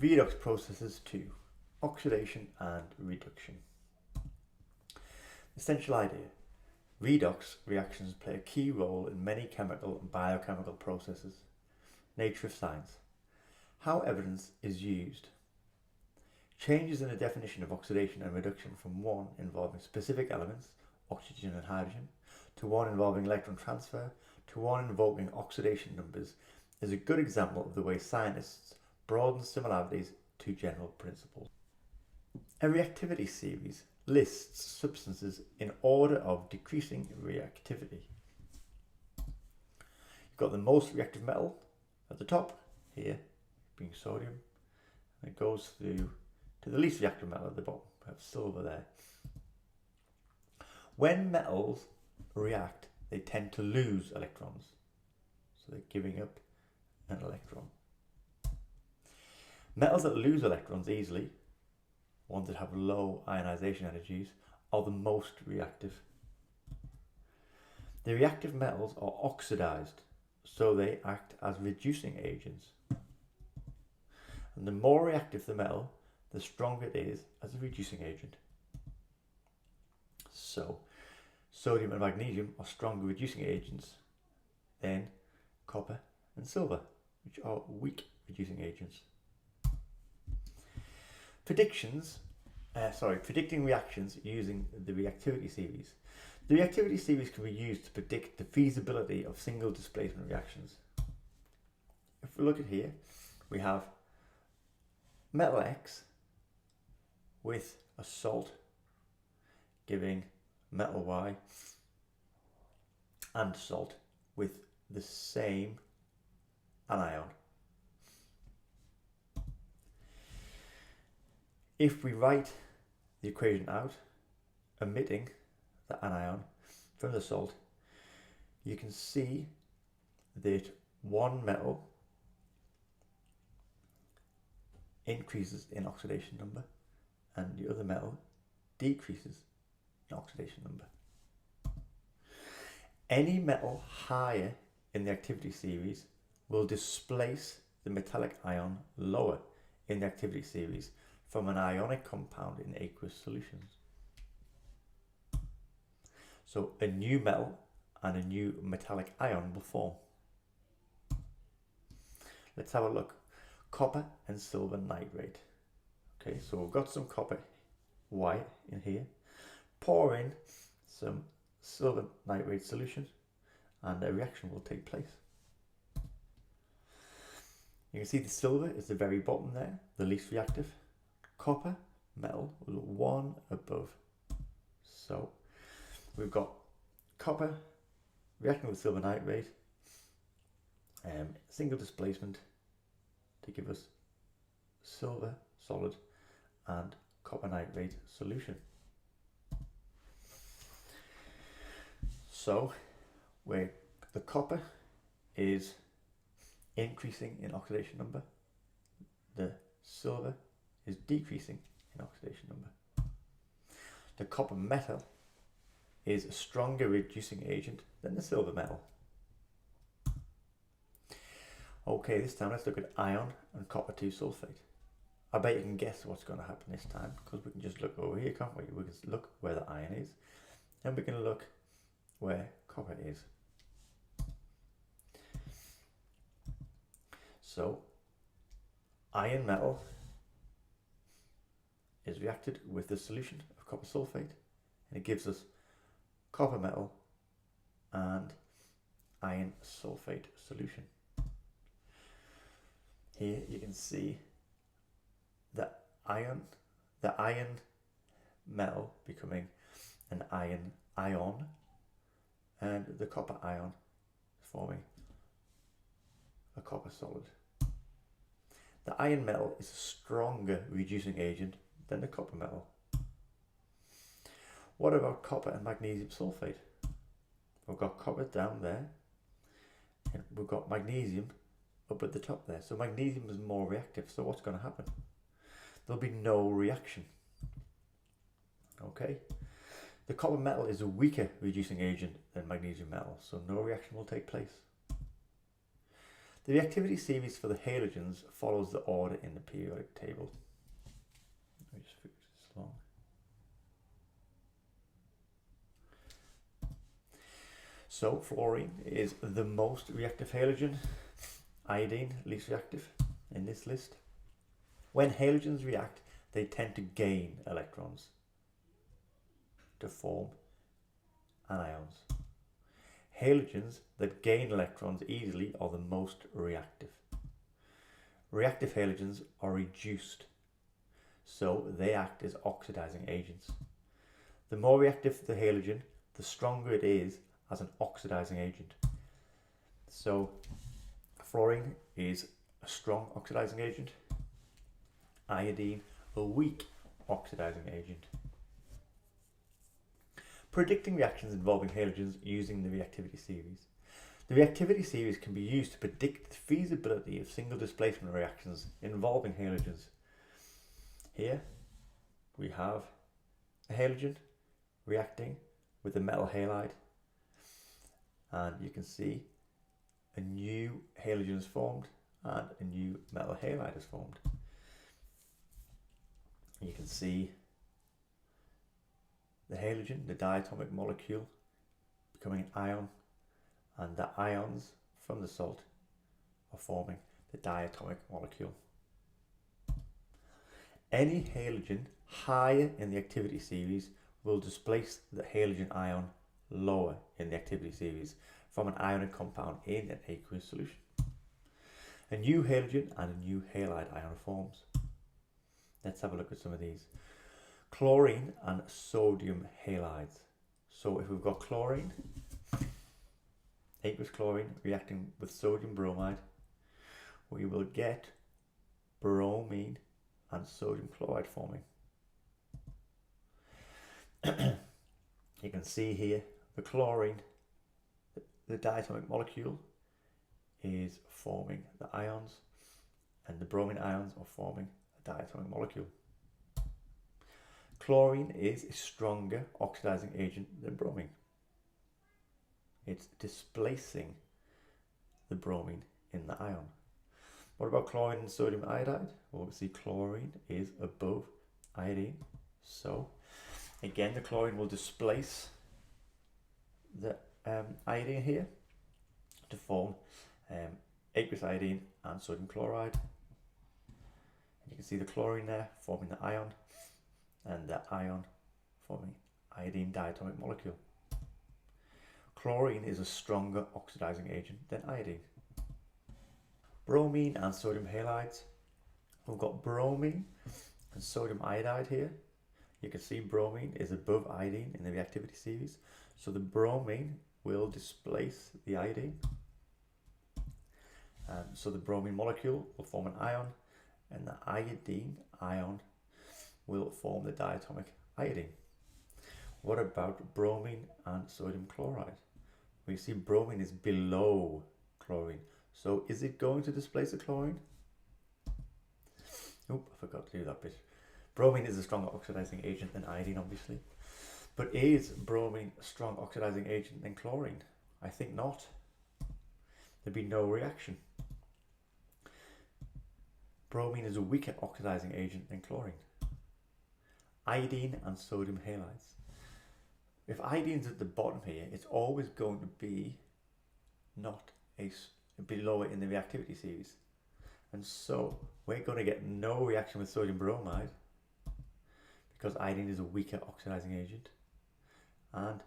Redox processes 2, oxidation and reduction. Essential idea. Redox reactions play a key role in many chemical and biochemical processes. Nature of science. How evidence is used. Changes in the definition of oxidation and reduction from one involving specific elements, oxygen and hydrogen, to one involving electron transfer, to one involving oxidation numbers is a good example of the way scientists broaden similarities to general principles. A reactivity series lists substances in order of decreasing reactivity. You've got the most reactive metal at the top here, being sodium, and it goes through to the least reactive metal at the bottom. We have silver there. When metals react, they tend to lose electrons, so they're giving up an electron. Metals that lose electrons easily, ones that have low ionization energies, are the most reactive. The reactive metals are oxidized, so they act as reducing agents. And the more reactive the metal, the stronger it is as a reducing agent. So, sodium and magnesium are stronger reducing agents than copper and silver, which are weak reducing agents. Predicting reactions using the reactivity series. The reactivity series can be used to predict the feasibility of single displacement reactions. If we look at here, we have metal X with a salt giving metal Y and salt with the same anion. If we write the equation out, omitting the anion from the salt, you can see that one metal increases in oxidation number and the other metal decreases in oxidation number. Any metal higher in the activity series will displace the metallic ion lower in the activity series from an ionic compound in aqueous solutions. So a new metal and a new metallic ion will form. Let's have a look. Copper and silver nitrate. Okay, so we've got some copper Y in here. Pour in some silver nitrate solution and a reaction will take place. You can see the silver is the very bottom there, the least reactive. Copper metal was one above. So we've got copper reacting with silver nitrate, single displacement to give us silver solid and copper nitrate solution. So where the copper is increasing in oxidation number, the silver is decreasing in oxidation number. The copper metal is a stronger reducing agent than the silver metal. Okay, this time let's look at iron and copper 2 sulfate. I bet you can guess what's going to happen this time, because we can just look over here, can't we? We can look where the iron is, and we can look where copper is. So iron metal is reacted with the solution of copper sulfate and it gives us copper metal and iron sulfate solution. Here you can see the iron metal becoming an iron ion and the copper ion forming a copper solid. The iron metal is a stronger reducing agent than the copper metal. What about copper and magnesium sulfate? We've got copper down there and we've got magnesium up at the top there. So magnesium is more reactive. So what's going to happen? There'll be no reaction. Okay. The copper metal is a weaker reducing agent than magnesium metal, so no reaction will take place. The reactivity series for the halogens follows the order in the periodic table. Let me just fix this along. So fluorine is the most reactive halogen, iodine least reactive in this list. When halogens react, they tend to gain electrons to form anions. Halogens that gain electrons easily are the most reactive. Reactive halogens are reduced, so they act as oxidizing agents. The more reactive the halogen, the stronger it is as an oxidizing agent. So fluorine is a strong oxidizing agent, iodine a weak oxidizing agent. Predicting reactions involving halogens using the reactivity series. The reactivity series can be used to predict the feasibility of single displacement reactions involving halogens. Here we have a halogen reacting with a metal halide, and you can see a new halogen is formed and a new metal halide is formed. You can see the halogen, the diatomic molecule, becoming an ion, and the ions from the salt are forming the diatomic molecule. Any halogen higher in the activity series will displace the halogen ion lower in the activity series from an ionic compound in an aqueous solution. A new halogen and a new halide ion forms. Let's have a look at some of these. Chlorine and sodium halides. So if we've got chlorine, aqueous chlorine reacting with sodium bromide, we will get bromine and sodium chloride forming. You can see here the chlorine, the diatomic molecule is forming the ions, and the bromine ions are forming a diatomic molecule. Chlorine is a stronger oxidizing agent than bromine. It's displacing the bromine in the ion. What about chlorine and sodium iodide? Well, we see chlorine is above iodine. So again, the chlorine will displace the iodine here to form aqueous iodine and sodium chloride. And you can see the chlorine there forming the ion, and the ion forming iodine diatomic molecule. Chlorine is a stronger oxidizing agent than iodine. Bromine and sodium halides. We've got bromine and sodium iodide here. You can see bromine is above iodine in the reactivity series, so the bromine will displace the iodine. So the bromine molecule will form an ion, and the iodine ion will form the diatomic iodine. What about bromine and sodium chloride? We see bromine is below chlorine. So is it going to displace the chlorine? Oop, I forgot to do that bit. Bromine is a stronger oxidizing agent than iodine, obviously. But is bromine a strong oxidizing agent than chlorine? I think not. There'd be no reaction. Bromine is a weaker oxidizing agent than chlorine. Iodine and sodium halides. If iodine's at the bottom here, it's always going to be below it in the reactivity series. And so we're going to get no reaction with sodium bromide because iodine is a weaker oxidizing agent. And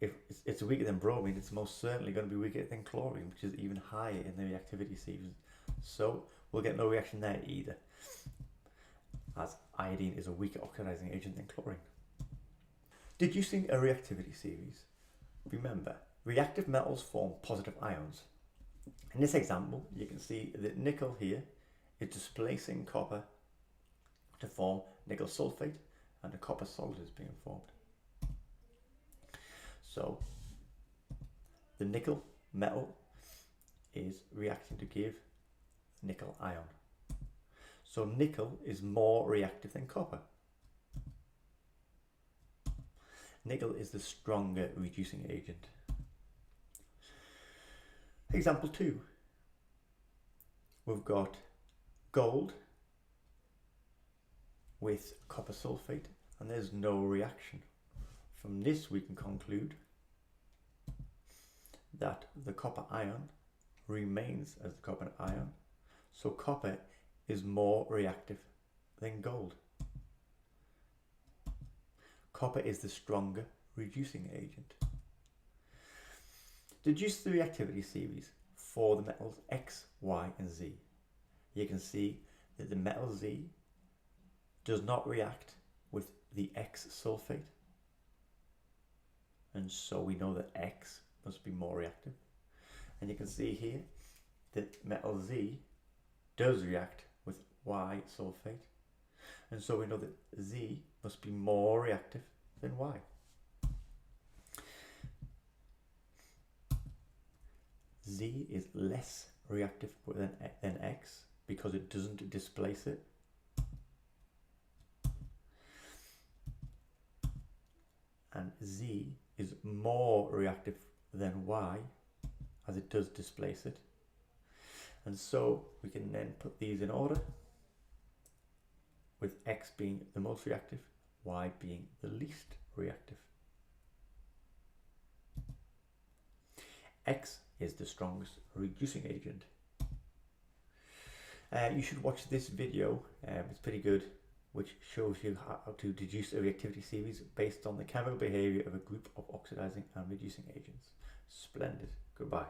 if it's weaker than bromine, it's most certainly going to be weaker than chlorine, which is even higher in the reactivity series. So we'll get no reaction there either, as iodine is a weaker oxidizing agent than chlorine. Deducing a reactivity series. Remember, reactive metals form positive ions. In this example, you can see that nickel here is displacing copper to form nickel sulfate, and a copper solid is being formed. So the nickel metal is reacting to give nickel ion. So nickel is more reactive than copper. Nickel is the stronger reducing agent. Example 2. we've got gold with copper sulfate, and there's no reaction. From this we can conclude that the copper ion remains as the copper ion, so copper is more reactive than gold. Copper is the stronger reducing agent. Deduce the reactivity series for the metals X, Y and Z. You can see that the metal Z does not react with the X sulfate, and so we know that X must be more reactive. And you can see here that metal Z does react with Y sulfate, and so we know that Z must be more reactive than Y. Z is less reactive than X because it doesn't displace it. And Z is more reactive than Y as it does displace it. And so we can then put these in order, with X being the most reactive, Y being the least reactive. X is the strongest reducing agent. You should watch this video, it's pretty good, which shows you how to deduce a reactivity series based on the chemical behaviour of a group of oxidizing and reducing agents. Splendid. Goodbye.